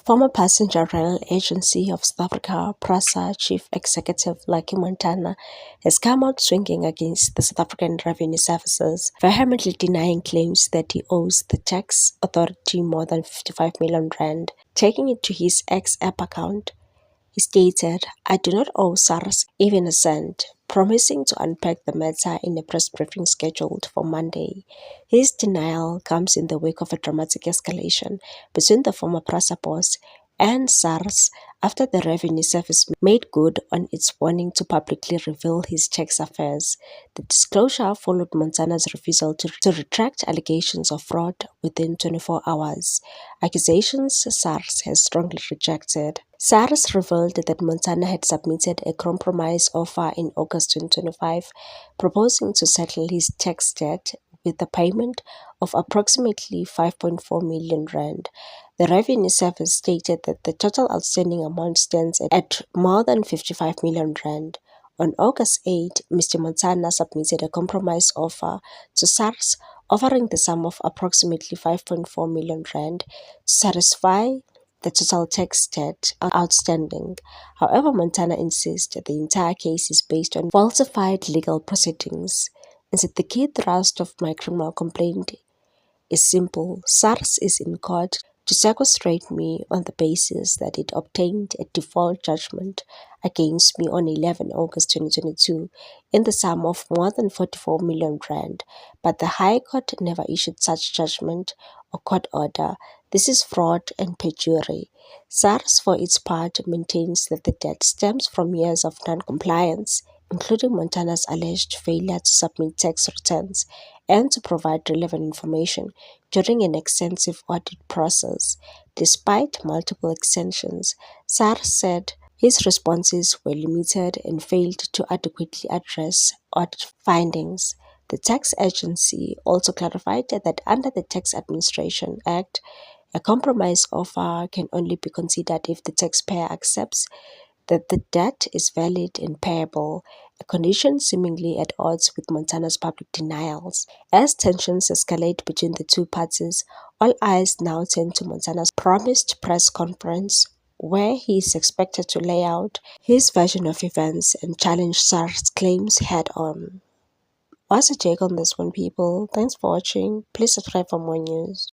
Former Passenger Rail Agency of South Africa, PRASA Chief Executive Lucky Montana has come out swinging against the South African Revenue Services, vehemently denying claims that he owes the tax authority more than 55 million rand. Taking it to his ex-app account, he stated, "I do not owe SARS even a cent," promising to unpack the matter in a press briefing scheduled for Monday. His denial comes in the wake of a dramatic escalation between the former PRASA boss and SARS after the Revenue Service made good on its warning to publicly reveal his tax affairs. The disclosure followed Montana's refusal to retract allegations of fraud within 24 hours, accusations SARS has strongly rejected. SARS revealed that Montana had submitted a compromise offer in August 2025, proposing to settle his tax debt with the payment of approximately 5.4 million rand. The Revenue Service stated that the total outstanding amount stands at more than 55 million rand. On August 8, Mr. Montana submitted a compromise offer to SARS offering the sum of approximately 5.4 million rand to satisfy the total tax debt outstanding. However, Montana insists that the entire case is based on falsified legal proceedings and said the key thrust of my criminal complaint is simple. SARS is in court to sequestrate me on the basis that it obtained a default judgment against me on 11 August 2022 in the sum of more than 44 million rand, but the High Court never issued such judgment or court order. This is fraud and perjury. SARS, for its part, maintains that the debt stems from years of non-compliance, including Montana's alleged failure to submit tax returns and to provide relevant information during an extensive audit process. Despite multiple extensions, SARS said his responses were limited and failed to adequately address audit findings. The tax agency also clarified that under the Tax Administration Act, a compromise offer can only be considered if the taxpayer accepts that the debt is valid and payable, a condition seemingly at odds with Montana's public denials. As tensions escalate between the two parties, all eyes now turn to Montana's promised press conference, where he is expected to lay out his version of events and challenge SARS claims head on. What's your take on this one, people? Thanks for watching. Please subscribe for more news.